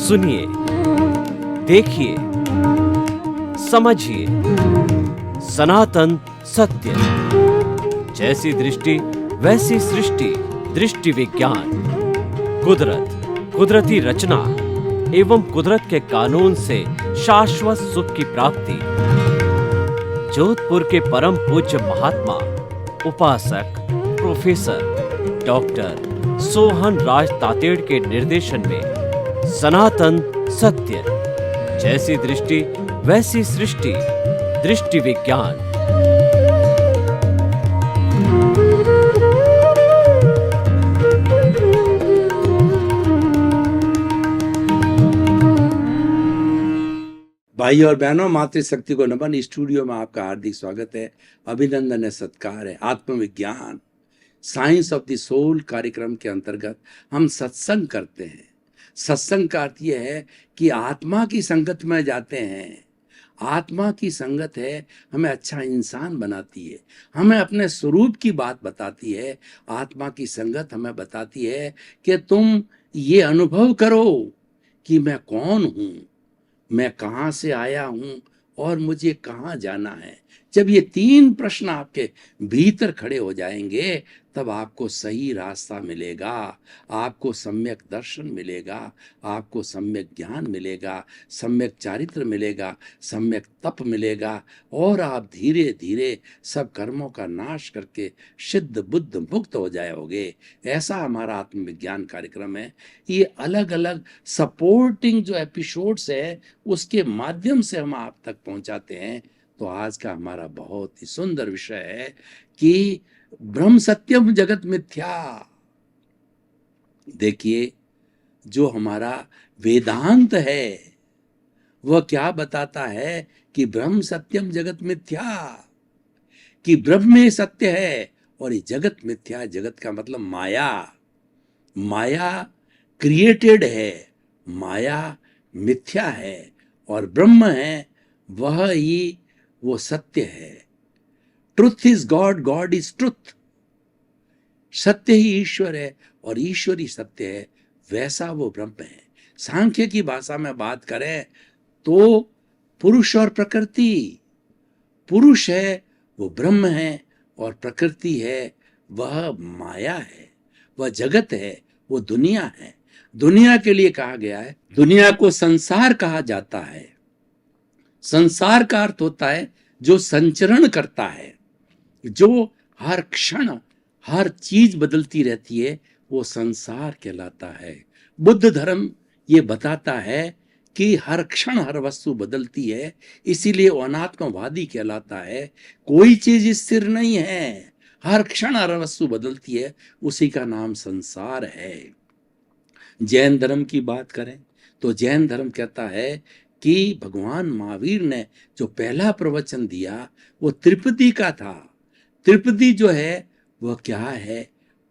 सुनिए, देखिए, समझिए सनातन सत्य। जैसी दृष्टि वैसी सृष्टि, दृष्टि विज्ञान। कुदरत, कुदरती रचना एवं कुदरत के कानून से शाश्वत सुख की प्राप्ति। जोधपुर के परम पूज्य महात्मा उपासक प्रोफेसर डॉक्टर सोहन राज तातेड़ के निर्देशन में सनातन सत्य। जैसी दृष्टि वैसी सृष्टि, दृष्टि विज्ञान। भाई और बहनों, मातृशक्ति को नमन। स्टूडियो में आपका हार्दिक स्वागत है, अभिनंदन है, सत्कार है। आत्मविज्ञान, साइंस ऑफ द सोल कार्यक्रम के अंतर्गत हम सत्संग करते हैं। सत्संग का अर्थ यह है कि आत्मा की संगत में जाते हैं। आत्मा की संगत है, हमें अच्छा इंसान बनाती है, हमें अपने स्वरूप की बात बताती है। आत्मा की संगत हमें बताती है कि तुम ये अनुभव करो कि मैं कौन हूँ, मैं कहाँ से आया हूँ और मुझे कहाँ जाना है। जब ये तीन प्रश्न आपके भीतर खड़े हो जाएंगे, तब आपको सही रास्ता मिलेगा, आपको सम्यक दर्शन मिलेगा, आपको सम्यक ज्ञान मिलेगा, सम्यक चारित्र मिलेगा, सम्यक तप मिलेगा, और आप धीरे धीरे सब कर्मों का नाश करके सिद्ध बुद्ध मुक्त हो जाओगे। ऐसा हमारा आत्मविज्ञान कार्यक्रम है। ये अलग अलग सपोर्टिंग जो एपिसोड्स है, उसके माध्यम से हम आप तक पहुंचाते हैं। तो आज का हमारा बहुत ही सुंदर विषय है कि ब्रह्म सत्यम जगत मिथ्या। देखिए, जो हमारा वेदांत है वह क्या बताता है कि ब्रह्म सत्यम जगत मिथ्या, कि ब्रह्म में सत्य है और ये जगत मिथ्या। जगत का मतलब माया। माया क्रिएटेड है, माया मिथ्या है, और ब्रह्म है वह ही वो सत्य है। Truth is God, God is truth. सत्य ही ईश्वर है और ईश्वर ही सत्य है, वैसा वो ब्रह्म है। सांख्य की भाषा में बात करें तो पुरुष और प्रकृति, पुरुष है वो ब्रह्म है और प्रकृति है वह माया है, वह जगत है, वो दुनिया है। दुनिया के लिए कहा गया है, दुनिया को संसार कहा जाता है। संसार का अर्थ होता है जो संचरण करता है, जो हर क्षण हर चीज बदलती रहती है, वो संसार कहलाता है। बुद्ध धर्म ये बताता है कि हर क्षण हर वस्तु बदलती है, इसीलिए वो अनात्मवादी कहलाता है। कोई चीज स्थिर नहीं है, हर क्षण हर वस्तु बदलती है, उसी का नाम संसार है। जैन धर्म की बात करें तो जैन धर्म कहता है कि भगवान महावीर ने जो पहला प्रवचन दिया वो त्रिपदी का था। त्रिपदी जो है वह क्या है?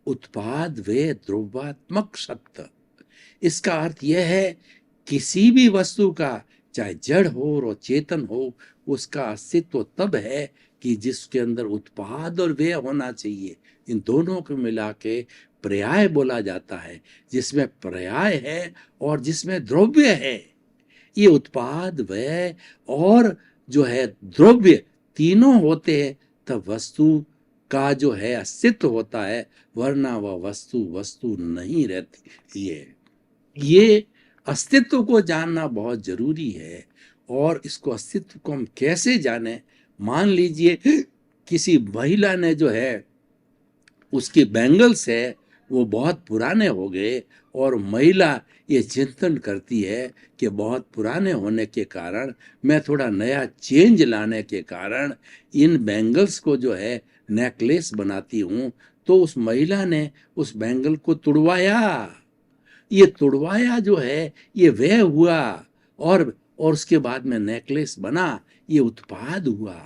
उत्पाद वे द्रव्यात्मक सत्य। इसका अर्थ यह है किसी भी वस्तु का, चाहे जड़ हो और चेतन हो, उसका अस्तित्व तब है कि जिसके अंदर उत्पाद और व्यय होना चाहिए। इन दोनों को मिला के पर्याय बोला जाता है, जिसमें पर्याय है और जिसमें द्रव्य है। ये उत्पाद व्यय और जो है द्रव्य तीनों होते हैं, तब वस्तु का जो है अस्तित्व होता है, वरना वह वस्तु वस्तु नहीं रहती है। ये अस्तित्व को जानना बहुत जरूरी है। और इसको अस्तित्व को हम कैसे जाने? मान लीजिए किसी महिला ने जो है उसके बैंगल्स है वो बहुत पुराने हो गए, और महिला ये चिंतन करती है कि बहुत पुराने होने के कारण, मैं थोड़ा नया चेंज लाने के कारण इन बैंगल्स को जो है नेकलेस बनाती हूँ। तो उस महिला ने उस बैंगल को तुड़वाया। ये तुड़वाया जो है ये व्यय हुआ, और उसके बाद में नेकलेस बना, ये उत्पाद हुआ।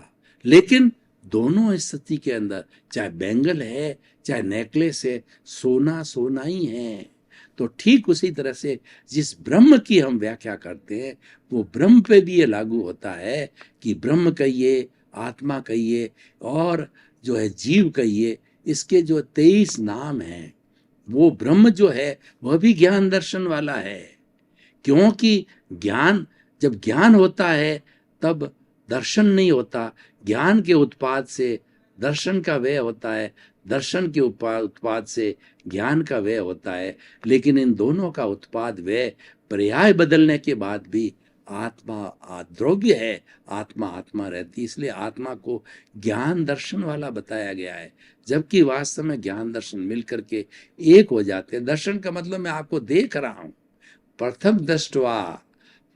लेकिन दोनों स्थिति के अंदर, चाहे बैंगल है चाहे नेकलेस है, सोना सोना ही है। तो ठीक उसी तरह से जिस ब्रह्म की हम व्याख्या करते हैं, वो ब्रह्म पे भी ये लागू होता है कि ब्रह्म कहिए, आत्मा कहिए, और जो है जीव कहिए, इसके जो 23 नाम हैं, वो ब्रह्म जो है वह भी ज्ञान दर्शन वाला है। क्योंकि ज्ञान, जब ज्ञान होता है तब दर्शन नहीं होता। ज्ञान के उत्पाद से दर्शन का व्यय होता है, दर्शन के उत्पाद से ज्ञान का व्यय होता है। लेकिन इन दोनों का उत्पाद व्यय पर्याय बदलने के बाद भी आत्मा द्रव्य है, आत्मा आत्मा रहती, इसलिए आत्मा को ज्ञान दर्शन वाला बताया गया है। जबकि वास्तव में ज्ञान दर्शन मिल करके एक हो जाते हैं। दर्शन का मतलब मैं आपको देख रहा हूं, प्रथम दृष्टवा,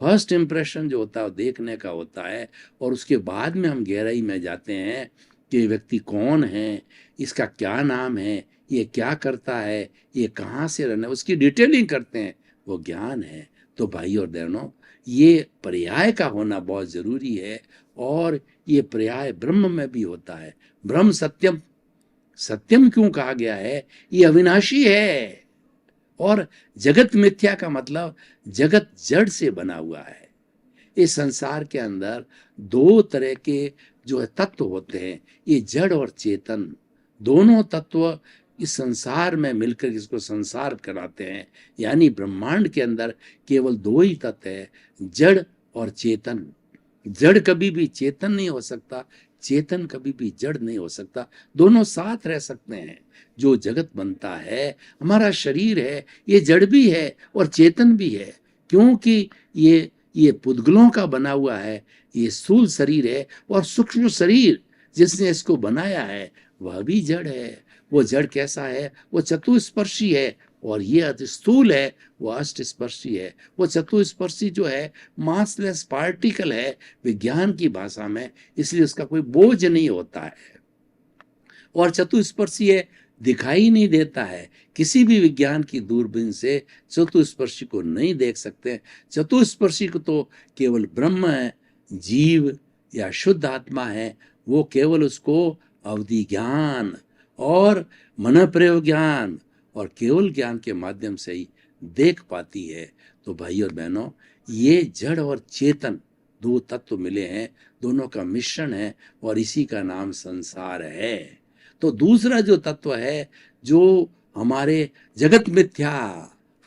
फर्स्ट इंप्रेशन जो होता है वो देखने का होता है, और उसके बाद में हम गहराई में जाते हैं कि व्यक्ति कौन है, इसका क्या नाम है, ये क्या करता है, ये कहाँ से रहना है, उसकी डिटेलिंग करते हैं, वो ज्ञान है। तो भाई और बहनों, ये पर्याय का होना बहुत जरूरी है, और ये पर्याय ब्रह्म में भी होता है। ब्रह्म सत्यम, सत्यम क्यों कहा गया है? ये अविनाशी है। और जगत मिथ्या का मतलब जगत जड़ से बना हुआ है। इस संसार के अंदर दो तरह के जो है तत्व होते हैं, ये जड़ और चेतन, दोनों तत्व इस संसार में मिलकर इसको संसार कराते हैं। यानी ब्रह्मांड के अंदर केवल दो ही तत्व है, जड़ और चेतन। जड़ कभी भी चेतन नहीं हो सकता, चेतन कभी भी जड़ नहीं हो सकता, दोनों साथ रह सकते हैं। जो जगत बनता है, हमारा शरीर है, ये जड़ भी है और चेतन भी है, क्योंकि ये पुद्गलों का बना हुआ है, ये स्थूल शरीर है, और सूक्ष्म शरीर जिसने इसको बनाया है वह भी जड़ है। वो जड़ कैसा है? वो चतुस्पर्शी है, और ये अति स्थूल है, वो अष्टस्पर्शी है। वो चतुस्पर्शी जो है मासलेस पार्टिकल है विज्ञान की भाषा में, इसलिए उसका कोई बोझ नहीं होता है। और चतुस्पर्शी है, दिखाई नहीं देता है, किसी भी विज्ञान की दूरबीन से चतुस्पर्शी को नहीं देख सकते। चतुस्पर्शी को तो केवल ब्रह्म है, जीव या शुद्ध आत्मा है, वो केवल उसको अवधि ज्ञान और मन प्रयोग ज्ञान और केवल ज्ञान के माध्यम से ही देख पाती है। तो भाई और बहनों, ये जड़ और चेतन दो तत्व मिले हैं, दोनों का मिश्रण है, और इसी का नाम संसार है। तो दूसरा जो तत्व है, जो हमारे जगत मिथ्या,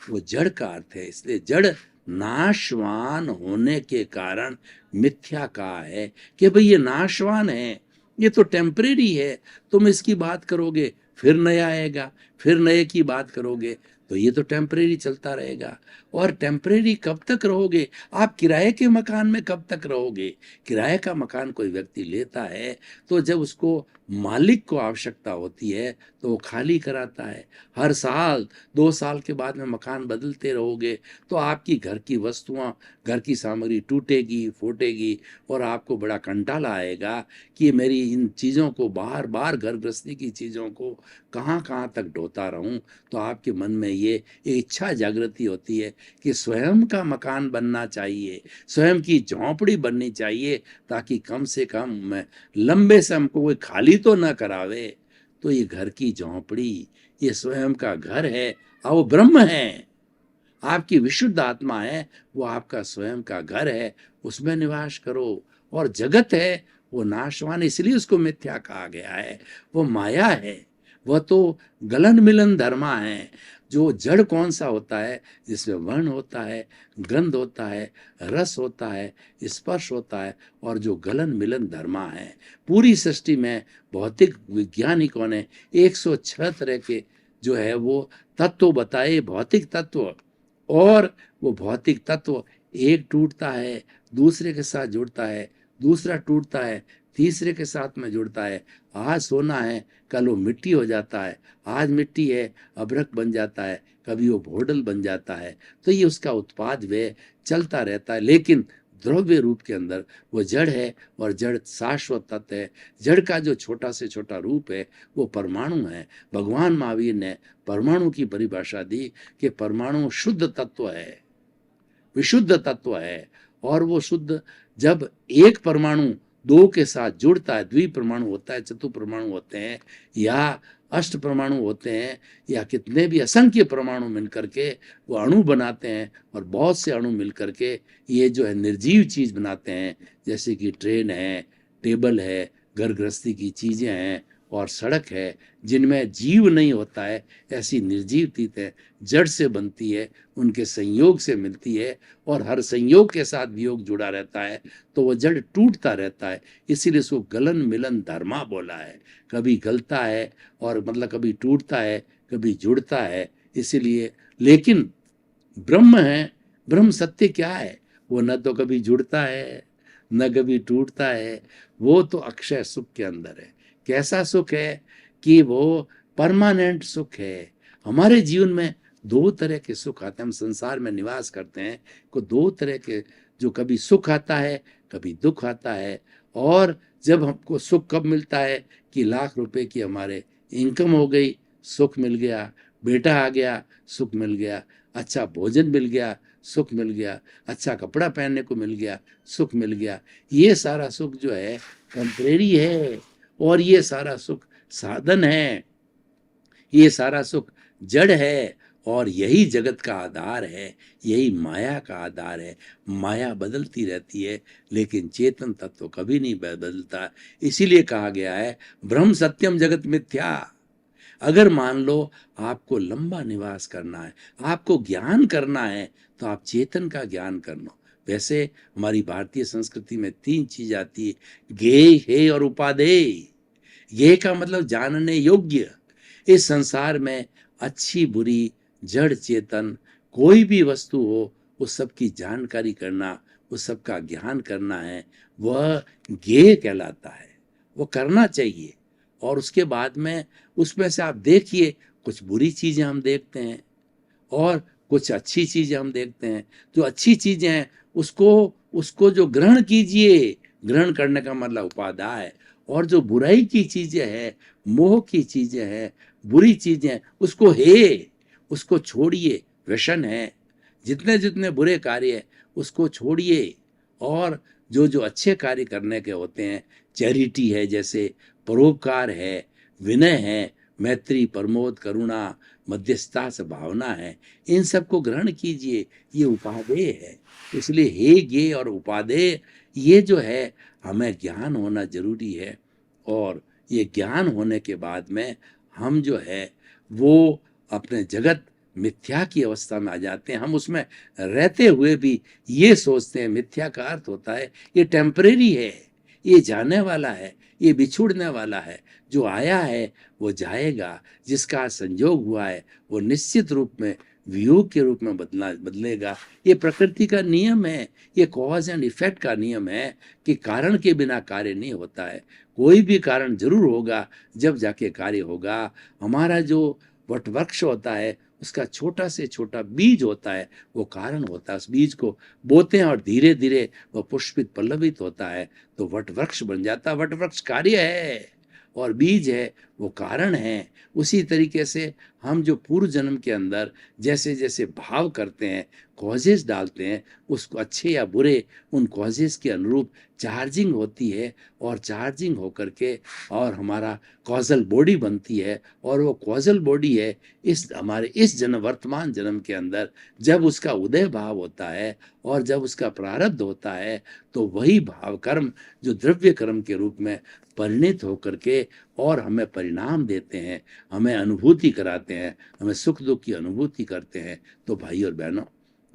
वो जड़ का अर्थ है। इसलिए जड़ नाशवान होने के कारण मिथ्या कहा है कि भाई ये नाशवान है, ये तो टेम्परेरी है। तुम इसकी बात करोगे फिर नया आएगा, फिर नए की बात करोगे, तो ये तो टेम्परेरी चलता रहेगा। और टेम्परेरी कब तक रहोगे? आप किराए के मकान में कब तक रहोगे? किराए का मकान कोई व्यक्ति लेता है तो जब उसको मालिक को आवश्यकता होती है तो वो खाली कराता है। हर साल 2 साल के बाद में मकान बदलते रहोगे तो आपकी घर की वस्तुआं, घर की सामग्री टूटेगी, फूटेगी, और आपको बड़ा कंटाला आएगा कि मेरी इन चीज़ों को, बार बार घर गृहस्थी की चीज़ों को कहाँ कहाँ तक ढोता रहूं। तो आपके मन में ये इच्छा जागृति होती है कि स्वयं का मकान बनना चाहिए, स्वयं की झोंपड़ी बननी चाहिए, ताकि कम से कम मैं लंबे से हमको कोई खाली तो ना करावे। तो ये घर की झोंपड़ी, ये स्वयं का घर है, और वो ब्रह्म है, आपकी विशुद्ध आत्मा है, वो आपका स्वयं का घर है, उसमें निवास करो। और जगत है वो नाशवान, इसलिए उसको मिथ्या कहा गया है, वो माया है, वह तो गलन मिलन धर्मा है। जो जड़ कौन सा होता है? जिसमें वर्ण होता है, गंध होता है, रस होता है, स्पर्श होता है, और जो गलन मिलन धर्मा है। पूरी सृष्टि में भौतिक वैज्ञानिकों ने 106 तरह के जो है वो तत्व बताए, भौतिक तत्व। और वो भौतिक तत्व एक टूटता है, दूसरे के साथ जुड़ता है, दूसरा टूटता है, तीसरे के साथ में जुड़ता है। आज सोना है, कल वो मिट्टी हो जाता है, आज मिट्टी है, अभ्रक बन जाता है, कभी वो भोडल बन जाता है। तो ये उसका उत्पाद व्यय चलता रहता है, लेकिन द्रव्य रूप के अंदर वो जड़ है, और जड़ शाश्वत तत्व है। जड़ का जो छोटा से छोटा रूप है वो परमाणु है। भगवान महावीर ने परमाणु की परिभाषा दी कि परमाणु शुद्ध तत्व है, विशुद्ध तत्व है। और वो शुद्ध, जब एक परमाणु दो के साथ जुड़ता है, द्विपरमाणु होता है, चतुर्परमाणु होते हैं, या अष्ट परमाणु होते हैं, या कितने भी असंख्य परमाणु मिलकर के वो अणु बनाते हैं, और बहुत से अणु मिलकर के ये जो है निर्जीव चीज बनाते हैं, जैसे कि ट्रेन है, टेबल है, घर गृहस्थी की चीजें हैं, और सड़क है जिनमें जीव नहीं होता है, ऐसी निर्जीव चीजें जड़ से बनती है, उनके संयोग से मिलती है, और हर संयोग के साथ वियोग जुड़ा रहता है तो वो जड़ टूटता रहता है। इसीलिए इसको गलन मिलन धर्मा बोला है। कभी गलता है और मतलब कभी टूटता है, कभी जुड़ता है, इसीलिए। लेकिन ब्रह्म है, ब्रह्म सत्य क्या है? वो न तो कभी जुड़ता है न कभी टूटता है, वो तो अक्षय सुख के अंदर है। कैसा सुख है कि वो परमानेंट सुख है। हमारे जीवन में दो तरह के सुख आते हैं, हम संसार में निवास करते हैं को दो तरह के, जो कभी सुख आता है कभी दुख आता है। और जब हमको सुख कब मिलता है कि लाख रुपए की हमारे इनकम हो गई, सुख मिल गया, बेटा आ गया, सुख मिल गया, अच्छा भोजन मिल गया, सुख मिल गया, अच्छा कपड़ा पहनने को मिल गया, सुख मिल गया। ये सारा सुख जो है टेम्परेरी है, और ये सारा सुख साधन है, ये सारा सुख जड़ है, और यही जगत का आधार है, यही माया का आधार है। माया बदलती रहती है लेकिन चेतन तत्व कभी नहीं बदलता। इसीलिए कहा गया है ब्रह्म सत्यम जगत मिथ्या। अगर मान लो आपको लंबा निवास करना है, आपको ज्ञान करना है, तो आप चेतन का ज्ञान कर लो। वैसे हमारी भारतीय संस्कृति में तीन चीज आती है, ज्ञेय, हेय और उपादेय। ज्ञेय का मतलब जानने योग्य। इस संसार में अच्छी बुरी जड़ चेतन कोई भी वस्तु हो, उस सब की जानकारी करना, उस सब का ज्ञान करना है, वह ज्ञेय कहलाता है। वो करना चाहिए। और उसके बाद में उसमें से आप देखिए, कुछ बुरी चीजें हम देखते हैं और कुछ अच्छी चीजें हम देखते हैं। जो अच्छी चीजें हैं उसको उसको जो ग्रहण कीजिए, ग्रहण करने का मतलब उपादाय है। और जो बुराई की चीजें हैं, मोह की चीजें हैं, बुरी चीजें, उसको हे, उसको छोड़िए, व्यसन है। जितने जितने बुरे कार्य है उसको छोड़िए, और जो जो अच्छे कार्य करने के होते हैं, चैरिटी है, जैसे परोपकार है, विनय है, मैत्री, प्रमोद, करुणा, मध्यस्थता से भावना है, इन सब को ग्रहण कीजिए। ये उपादेय है। इसलिए हे ज्ञेय और उपादेय, ये जो है हमें ज्ञान होना जरूरी है। और ये ज्ञान होने के बाद में हम जो है वो अपने जगत मिथ्या की अवस्था में आ जाते हैं। हम उसमें रहते हुए भी ये सोचते हैं, मिथ्या का अर्थ होता है ये टेम्परेरी है, ये जाने वाला है, ये बिछुड़ने वाला है। जो आया है वो जाएगा, जिसका संयोग हुआ है वो निश्चित रूप में वियोग के रूप में बदलेगा। ये प्रकृति का नियम है, ये कॉज एंड इफेक्ट का नियम है कि कारण के बिना कार्य नहीं होता है। कोई भी कारण जरूर होगा, जब जाके कार्य होगा। हमारा जो वटवृक्ष होता है उसका छोटा से छोटा बीज होता है, वो कारण होता है। उस बीज को बोते हैं और धीरे धीरे वो पुष्पित पल्लवित होता है तो वटवृक्ष बन जाता है। वटवृक्ष कार्य है और बीज है वो कारण है। उसी तरीके से हम जो पूर्व जन्म के अंदर जैसे जैसे भाव करते हैं, कॉजेस डालते हैं, उसको अच्छे या बुरे, उन कॉजेस के अनुरूप चार्जिंग होती है, और चार्जिंग होकर के और हमारा कॉजल बॉडी बनती है। और वो कॉजल बॉडी है इस हमारे इस जन्म, वर्तमान जन्म के अंदर जब उसका उदय भाव होता है और जब उसका प्रारब्ध होता है, तो वही भाव कर्म जो द्रव्य कर्म के रूप में परिणित होकर के और हमें परिणाम देते हैं, हमें अनुभूति कराते हैं, हमें सुख दुख की अनुभूति करते हैं। तो भाई और बहनों,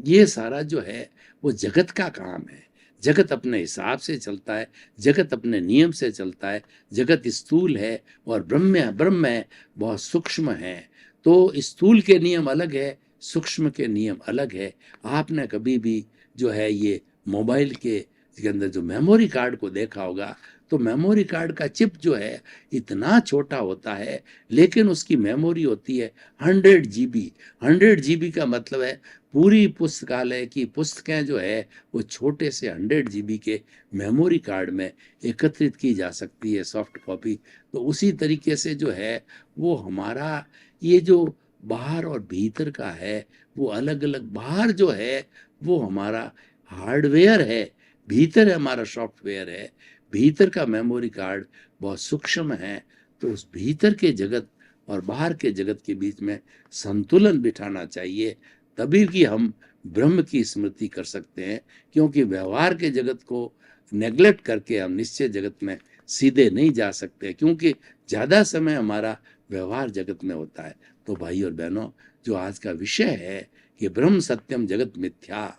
ये सारा जो है वो जगत का काम है। जगत अपने हिसाब से चलता है, जगत अपने नियम से चलता है। जगत स्थूल है और ब्रह्म है, बहुत सूक्ष्म है। तो स्थूल के नियम अलग है, सूक्ष्म के नियम अलग है। आपने कभी भी जो है ये मोबाइल के अंदर जो मेमोरी कार्ड को देखा होगा, तो मेमोरी कार्ड का चिप जो है इतना छोटा होता है, लेकिन उसकी मेमोरी होती है 100 GB। 100 GB का मतलब है पूरी पुस्तकालय की पुस्तकें जो है वो छोटे से 100 GB के मेमोरी कार्ड में एकत्रित की जा सकती है, सॉफ्ट कॉपी। तो उसी तरीके से जो है वो हमारा ये जो बाहर और भीतर का है वो अलग अलग। बाहर जो है वो हमारा हार्डवेयर है, भीतर हमारा सॉफ्टवेयर है। भीतर का मेमोरी कार्ड बहुत सूक्ष्म है। तो उस भीतर के जगत और बाहर के जगत के बीच में संतुलन बिठाना चाहिए, तभी कि हम ब्रह्म की स्मृति कर सकते हैं। क्योंकि व्यवहार के जगत को नेग्लेक्ट करके हम निश्चय जगत में सीधे नहीं जा सकते, क्योंकि ज़्यादा समय हमारा व्यवहार जगत में होता है। तो भाई और बहनों, जो आज का विषय है कि ब्रह्म सत्यम जगत मिथ्या,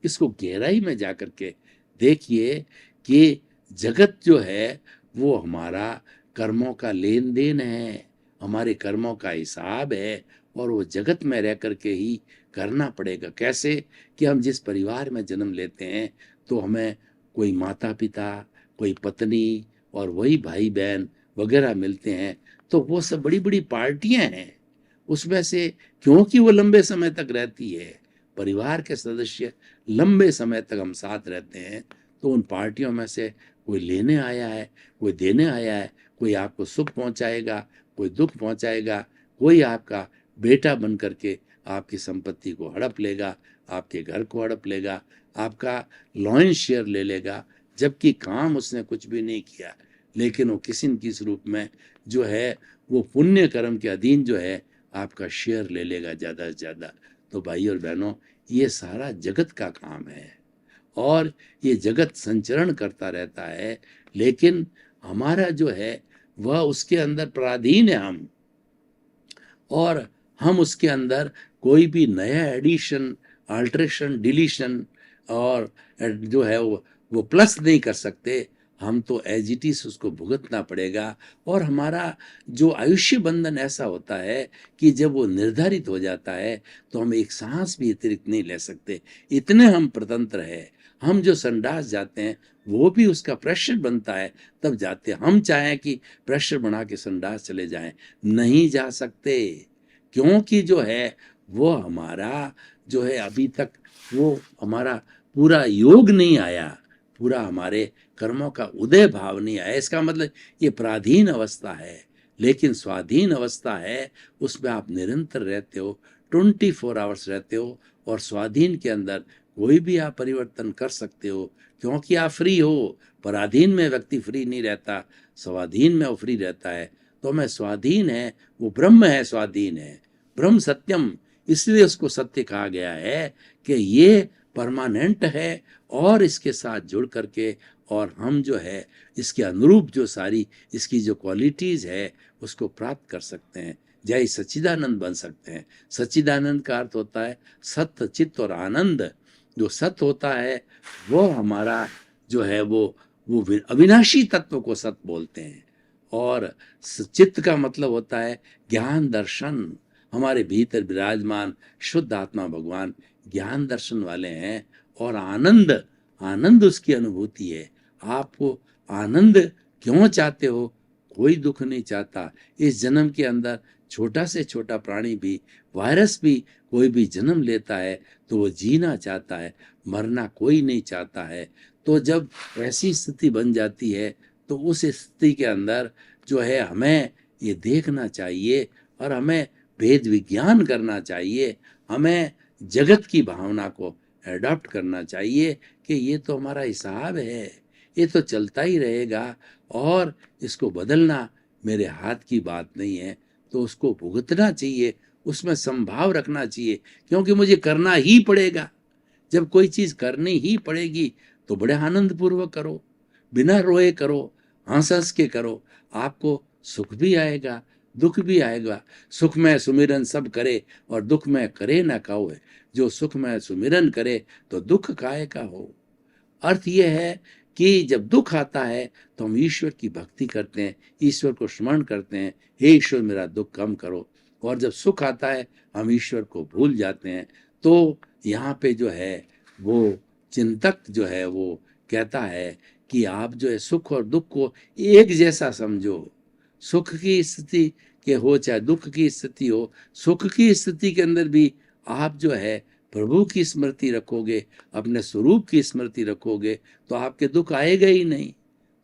इसको गहराई में जा कर के देखिए कि जगत जो है वो हमारा कर्मों का लेन देन है, हमारे कर्मों का हिसाब है, और वो जगत में रह कर के ही करना पड़ेगा। कैसे? कि हम जिस परिवार में जन्म लेते हैं तो हमें कोई माता पिता, कोई पत्नी और वही भाई बहन वगैरह मिलते हैं, तो वो सब बड़ी बड़ी पार्टियां हैं। उसमें से क्योंकि वो लंबे समय तक रहती है, परिवार के सदस्य लंबे समय तक हम साथ रहते हैं, तो उन पार्टियों में से कोई लेने आया है, कोई देने आया है, कोई आपको सुख पहुंचाएगा, कोई दुख पहुंचाएगा, कोई आपका बेटा बन करके आपकी संपत्ति को हड़प लेगा, आपके घर को हड़प लेगा, आपका लॉयन शेयर ले लेगा, जबकि काम उसने कुछ भी नहीं किया, लेकिन वो किसी न किसी रूप में जो है वो पुण्य कर्म के अधीन जो है आपका शेयर ले लेगा ज़्यादा से ज़्यादा। तो भाई और बहनों, ये सारा जगत का काम है और ये जगत संचरण करता रहता है, लेकिन हमारा जो है वह उसके अंदर पराधीन है हम, और हम उसके अंदर कोई भी नया एडिशन, अल्ट्रेशन, डिलीशन और जो है वो प्लस नहीं कर सकते। हम तो एज इट इज उसको भुगतना पड़ेगा, और हमारा जो आयुष्य बंधन ऐसा होता है कि जब वो निर्धारित हो जाता है तो हम एक सांस भी अतिरिक्त नहीं ले सकते, इतने हम स्वतंत्र है। हम जो संडास जाते हैं वो भी उसका प्रेशर बनता है तब जाते हैं। हम चाहें कि प्रेशर बना के संडास चले जाएं, नहीं जा सकते, क्योंकि जो है वो हमारा जो है अभी तक वो हमारा पूरा योग नहीं आया, पूरा हमारे कर्मों का उदय भाव नहीं आया। इसका मतलब ये पराधीन अवस्था है, लेकिन स्वाधीन अवस्था है, उसमें आप निरंतर रहते हो, 24 आवर्स रहते हो, और स्वाधीन के अंदर कोई भी आप परिवर्तन कर सकते हो, क्योंकि आप फ्री हो। पराधीन में व्यक्ति फ्री नहीं रहता, स्वाधीन में वो फ्री रहता है। तो मैं स्वाधीन है, वो ब्रह्म है, स्वाधीन है, ब्रह्म सत्यम, इसलिए उसको सत्य कहा गया है कि ये परमानेंट है, और इसके साथ जुड़ करके और हम जो है इसके अनुरूप जो सारी इसकी जो क्वालिटीज है उसको प्राप्त कर सकते हैं, जय सच्चिदानंद बन सकते हैं। सच्चिदानंद का अर्थ होता है सत्य, चित्त और आनंद। जो सत्य होता है वो हमारा जो है वो अविनाशी तत्व को सत्य बोलते हैं, और चित्त का मतलब होता है ज्ञान दर्शन। हमारे भीतर विराजमान शुद्ध आत्मा भगवान ज्ञान दर्शन वाले हैं, और आनंद, आनंद उसकी अनुभूति है। आपको आनंद क्यों चाहते हो? कोई दुख नहीं चाहता। इस जन्म के अंदर छोटा से छोटा प्राणी भी, वायरस भी कोई भी जन्म लेता है तो वो जीना चाहता है, मरना कोई नहीं चाहता है। तो जब ऐसी स्थिति बन जाती है तो उस स्थिति के अंदर जो है हमें ये देखना चाहिए, और हमें भेद विज्ञान करना चाहिए, हमें जगत की भावना को एडॉप्ट करना चाहिए कि ये तो हमारा हिसाब है, ये तो चलता ही रहेगा, और इसको बदलना मेरे हाथ की बात नहीं है। तो उसको भुगतना चाहिए, उसमें संभाव रखना चाहिए, क्योंकि मुझे करना ही पड़ेगा। जब कोई चीज़ करनी ही पड़ेगी तो बड़े आनंद पूर्वक करो, बिना रोए करो, हंस हंस के करो, आपको सुख भी आएगा, दुख भी आएगा। सुख में सुमिरन सब करे और दुख में करे न कहो, जो सुख में सुमिरन करे तो दुख काहे का हो। अर्थ यह है कि जब दुख आता है तो हम ईश्वर की भक्ति करते हैं, ईश्वर को स्मरण करते हैं, हे ईश्वर मेरा दुख कम करो। और जब सुख आता है हम ईश्वर को भूल जाते हैं। तो यहाँ पे जो है वो चिंतक जो है वो कहता है कि आप जो है सुख और दुख को एक जैसा समझो। सुख की स्थिति के हो चाहे दुख की स्थिति हो, सुख की स्थिति के अंदर भी आप जो है प्रभु की स्मृति रखोगे, अपने स्वरूप की स्मृति रखोगे, तो आपके दुख आएगा ही नहीं।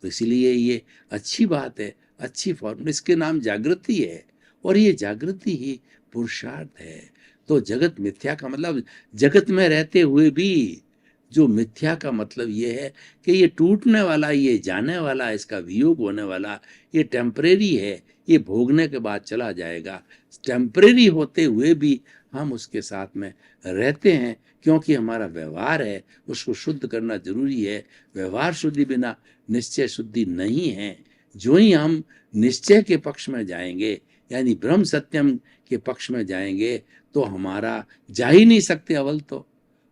तो इसलिए ये अच्छी बात है, अच्छी फॉर्मूला, इसके नाम जागृति है, और ये जागृति ही पुरुषार्थ है। तो जगत मिथ्या का मतलब जगत में रहते हुए भी जो मिथ्या का मतलब ये है कि ये टूटने वाला, ये जाने वाला, इसका वियोग होने वाला, ये टेम्परेरी है, ये भोगने के बाद चला जाएगा। टेम्परेरी होते हुए भी हम उसके साथ में रहते हैं, क्योंकि हमारा व्यवहार है उसको शुद्ध करना जरूरी है। व्यवहार शुद्धि बिना निश्चय शुद्धि नहीं है। जो ही हम निश्चय के पक्ष में जाएंगे यानी ब्रह्म सत्यम के पक्ष में जाएंगे तो हमारा जा ही नहीं सकते अवल तो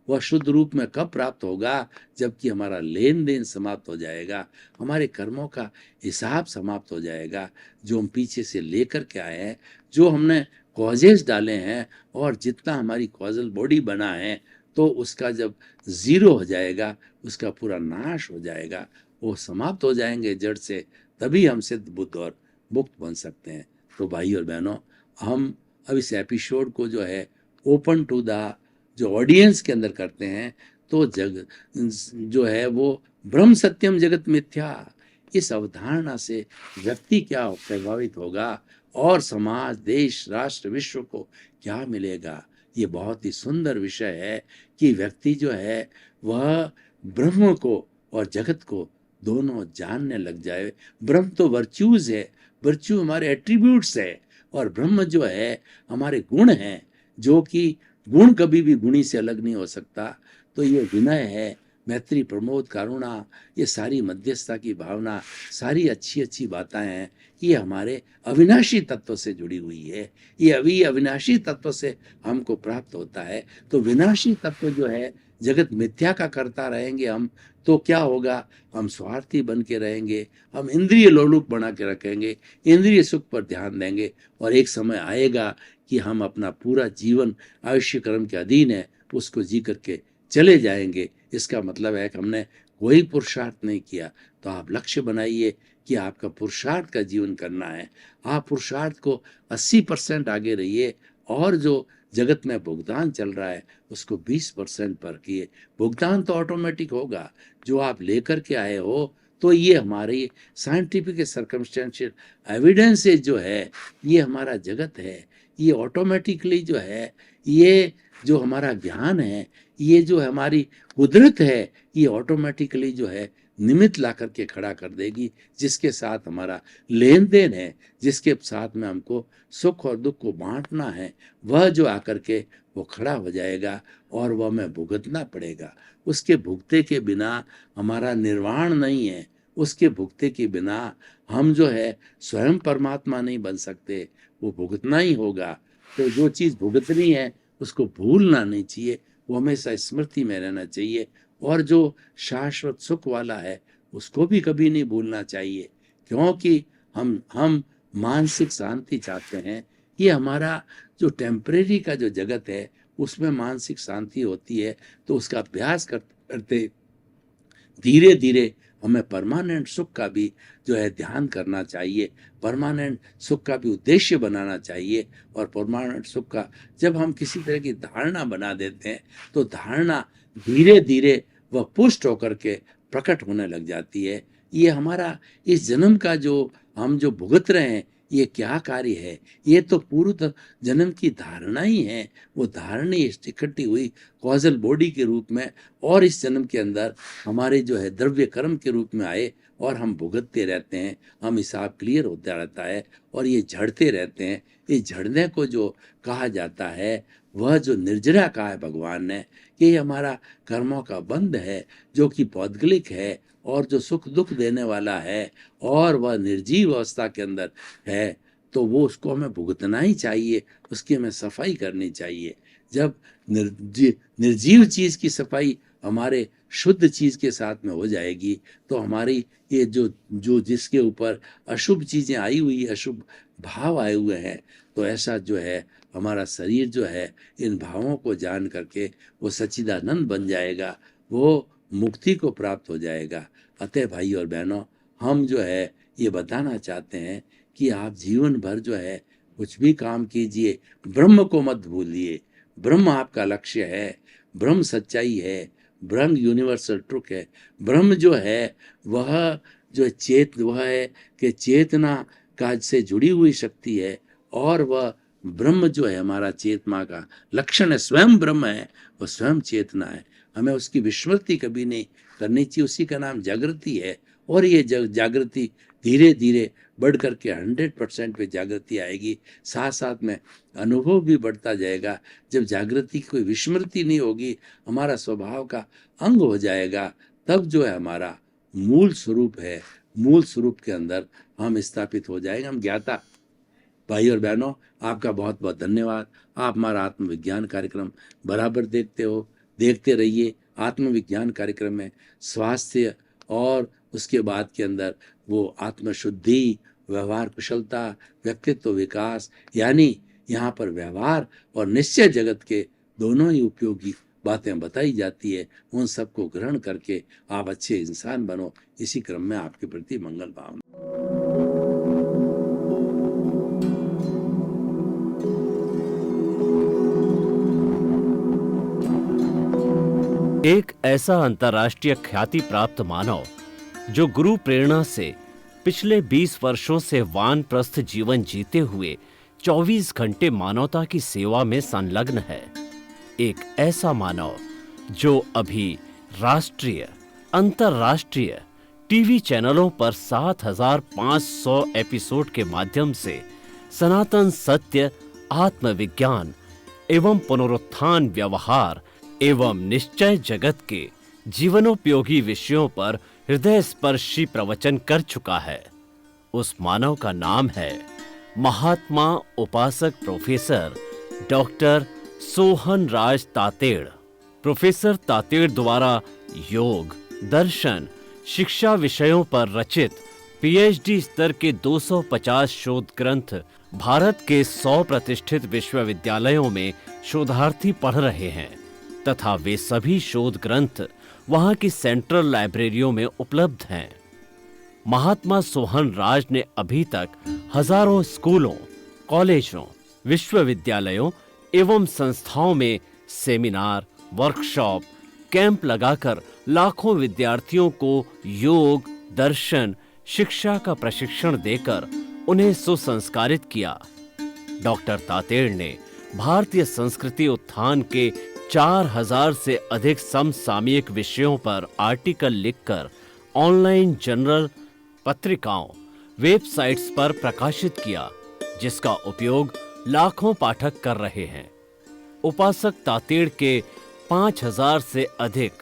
वह शुद्ध रूप में कब प्राप्त होगा, जबकि हमारा लेन देन समाप्त हो जाएगा, हमारे कर्मों का हिसाब समाप्त हो जाएगा, जो हम पीछे से लेकर के आए हैं, जो हमने कॉजेस डाले हैं और जितना हमारी कॉजल बॉडी बना है तो उसका जब जीरो हो जाएगा, उसका पूरा नाश हो जाएगा, वो समाप्त हो जाएंगे जड़ से, तभी हम सिद्ध बुद्ध और मुक्त बन सकते हैं। तो भाई और बहनों, हम अब इस एपिसोड को जो है ओपन टू द जो ऑडियंस के अंदर करते हैं, तो जग जो है वो ब्रह्म सत्यम जगत मिथ्या, इस अवधारणा से व्यक्ति क्या प्रभावित होगा और समाज, देश, राष्ट्र, विश्व को क्या मिलेगा। ये बहुत ही सुंदर विषय है कि व्यक्ति जो है वह ब्रह्म को और जगत को दोनों जानने लग जाए। ब्रह्म तो वर्च्यूज है, वर्च्यू हमारे एट्रीब्यूट्स है, और ब्रह्म जो है हमारे गुण हैं, जो कि गुण कभी भी गुणी से अलग नहीं हो सकता। तो ये विनय है, मैत्री, प्रमोद, करुणा, ये सारी मध्यस्थता की भावना, सारी अच्छी अच्छी बातें हैं, ये हमारे अविनाशी तत्व से जुड़ी हुई है। ये अविनाशी तत्व से हमको प्राप्त होता है। तो विनाशी तत्व जो है जगत मिथ्या का करता रहेंगे हम, तो क्या होगा, हम स्वार्थी बन के रहेंगे, हम इंद्रिय लोलुप बना के रखेंगे, इंद्रिय सुख पर ध्यान देंगे, और एक समय आएगा कि हम अपना पूरा जीवन आयुष्य कर्म के अधीन है उसको जी करके चले जाएंगे। इसका मतलब है कि हमने कोई पुरुषार्थ नहीं किया। तो आप लक्ष्य बनाइए कि आपका पुरुषार्थ का जीवन करना है। आप पुरुषार्थ को 80% आगे रहिए, और जो जगत में भुगतान चल रहा है उसको 20% पर किए। भुगतान तो ऑटोमेटिक होगा, जो आप लेकर के आए हो। तो ये हमारी साइंटिफिक सर्कमस्टेंशियल एविडेंसेस जो है, ये हमारा जगत है, ये ऑटोमेटिकली जो है, ये जो हमारा ज्ञान है, ये जो हमारी कुदरत है, ये ऑटोमेटिकली जो है निमित्त ला करके खड़ा कर देगी, जिसके साथ हमारा लेन देन है, जिसके साथ में हमको सुख और दुख को बांटना है, वह जो आकर के वो खड़ा हो जाएगा और वह हमें भुगतना पड़ेगा। उसके भुगते के बिना हमारा निर्वाण नहीं है, उसके भुगते के बिना हम जो है स्वयं परमात्मा नहीं बन सकते, वो भुगतना ही होगा। तो जो चीज़ भुगतनी है उसको भूलना नहीं चाहिए, वो हमेशा स्मृति में रहना चाहिए, और जो शाश्वत सुख वाला है उसको भी कभी नहीं भूलना चाहिए, क्योंकि हम मानसिक शांति चाहते हैं। ये हमारा जो टेम्परेरी का जो जगत है उसमें मानसिक शांति होती है, तो उसका अभ्यास करते धीरे धीरे हमें परमानेंट सुख का भी जो है ध्यान करना चाहिए, परमानेंट सुख का भी उद्देश्य बनाना चाहिए। और परमानेंट सुख का जब हम किसी तरह की धारणा बना देते हैं तो धारणा धीरे धीरे वह पुष्ट होकर के प्रकट होने लग जाती है। ये हमारा इस जन्म का जो हम जो भुगत रहे हैं, ये क्या कार्य है, ये तो पूर्व जन्म की धारणा ही है। वो धारणा इकट्ठी हुई कॉजल बॉडी के रूप में, और इस जन्म के अंदर हमारे जो है द्रव्य कर्म के रूप में आए, और हम भुगतते रहते हैं, हम हिसाब क्लियर होता रहता है, और ये झड़ते रहते हैं। इस झड़ने को जो कहा जाता है, वह जो निर्जरा कहा है भगवान ने कि ये हमारा कर्मों का बंध है, जो कि पौद्गलिक है और जो सुख दुख देने वाला है, और वह निर्जीव अवस्था के अंदर है, तो वो उसको हमें भुगतना ही चाहिए, उसकी हमें सफाई करनी चाहिए। जब निर्जीव चीज़ की सफाई हमारे शुद्ध चीज़ के साथ में हो जाएगी, तो हमारी ये जो जिसके ऊपर अशुभ चीज़ें आई हुई, अशुभ भाव आए हुए हैं, तो ऐसा जो है हमारा शरीर जो है इन भावों को जान करके वो सच्चिदानंद बन जाएगा, वो मुक्ति को प्राप्त हो जाएगा। अतः भाई और बहनों, हम जो है ये बताना चाहते हैं कि आप जीवन भर जो है कुछ भी काम कीजिए, ब्रह्म को मत भूलिए। ब्रह्म आपका लक्ष्य है, ब्रह्म सच्चाई है, ब्रह्म यूनिवर्सल ट्रुथ है। ब्रह्म जो है वह जो वह है कि चेतना का से जुड़ी हुई शक्ति है, और वह ब्रह्म जो है हमारा चेतना का लक्षण है, स्वयं ब्रह्म है, वह स्वयं चेतना है। हमें उसकी विस्मृति कभी नहीं करनी चाहिए, उसी का नाम जागृति है। और ये जागृति धीरे धीरे बढ़ करके 100% पे जागृति आएगी। साथ साथ में अनुभव भी बढ़ता जाएगा। जब जागृति की कोई विस्मृति नहीं होगी, हमारा स्वभाव का अंग हो जाएगा, तब जो है हमारा मूल स्वरूप है, मूल स्वरूप के अंदर हम स्थापित हो जाएंगे, हम ज्ञाता। भाई और बहनों, आपका बहुत बहुत धन्यवाद। आप हमारा आत्मविज्ञान कार्यक्रम बराबर देखते हो, देखते रहिए। आत्मविज्ञान कार्यक्रम में स्वास्थ्य और उसके बाद के अंदर वो आत्मशुद्धि, व्यवहार कुशलता, व्यक्तित्व विकास, यानी यहाँ पर व्यवहार और निश्चय जगत के दोनों ही उपयोगी बातें बताई जाती है। उन सबको ग्रहण करके आप अच्छे इंसान बनो, इसी क्रम में आपके प्रति मंगल भावना। एक ऐसा अंतर्राष्ट्रीय ख्याति प्राप्त मानव जो गुरु प्रेरणा से पिछले 20 वर्षों से वानप्रस्थ जीवन जीते हुए 24 घंटे मानवता की सेवा में संलग्न है। एक ऐसा मानव जो अभी राष्ट्रीय, अंतर्राष्ट्रीय टीवी चैनलों पर 7,500 एपिसोड के माध्यम से सनातन सत्य, आत्मविज्ञान एवं पुनरुत्थान, व्यवहार एवं निश्चय जगत के जीवनोपयोगी विषयों पर हृदय स्पर्शी प्रवचन कर चुका है। उस मानव का नाम है महात्मा उपासक प्रोफेसर डॉक्टर सोहन राज तातेड़। प्रोफेसर तातेड़ द्वारा योग, दर्शन, शिक्षा विषयों पर रचित पीएचडी स्तर के 250 शोध ग्रंथ भारत के 100 प्रतिष्ठित विश्वविद्यालयों में शोधार्थी पढ़ रहे हैं तथा वे सभी शोध ग्रंथ वहां की सेंट्रल लाइब्रेरियों में उपलब्ध हैं। महात्मा सोहन राज ने अभी तक हजारों स्कूलों, कॉलेजों, विश्वविद्यालयों एवं संस्थाओं में सेमिनार, वर्कशॉप, कैंप लगाकर लाखों विद्यार्थियों को योग, दर्शन, शिक्षा का प्रशिक्षण देकर उन्हें सुसंस्कारित किया। डॉक्टर तातेड़ ने भारतीय संस्कृति उत्थान के 4000 से अधिक समसामयिक विषयों पर आर्टिकल लिखकर ऑनलाइन जर्नल, पत्रिकाओं, वेबसाइट्स पर प्रकाशित किया, जिसका उपयोग लाखों पाठक कर रहे हैं। उपासक तातेड़ के 5000 से अधिक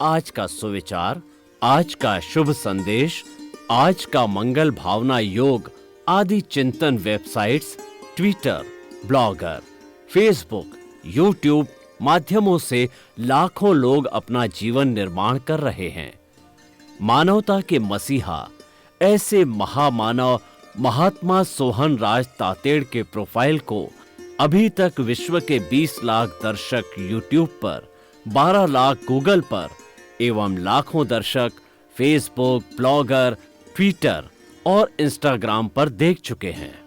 आज का सुविचार, आज का शुभ संदेश, आज का मंगल भावना योग आदि चिंतन websites, Twitter, blogger, Facebook, YouTube माध्यमों से लाखों लोग अपना जीवन निर्माण कर रहे हैं। मानवता के मसीहा ऐसे महामानव महात्मा सोहन राज तातेड़ के प्रोफाइल को अभी तक विश्व के 20 लाख दर्शक यूट्यूब पर, 12 लाख गूगल पर एवं लाखों दर्शक फेसबुक, ब्लॉगर, ट्विटर और इंस्टाग्राम पर देख चुके हैं।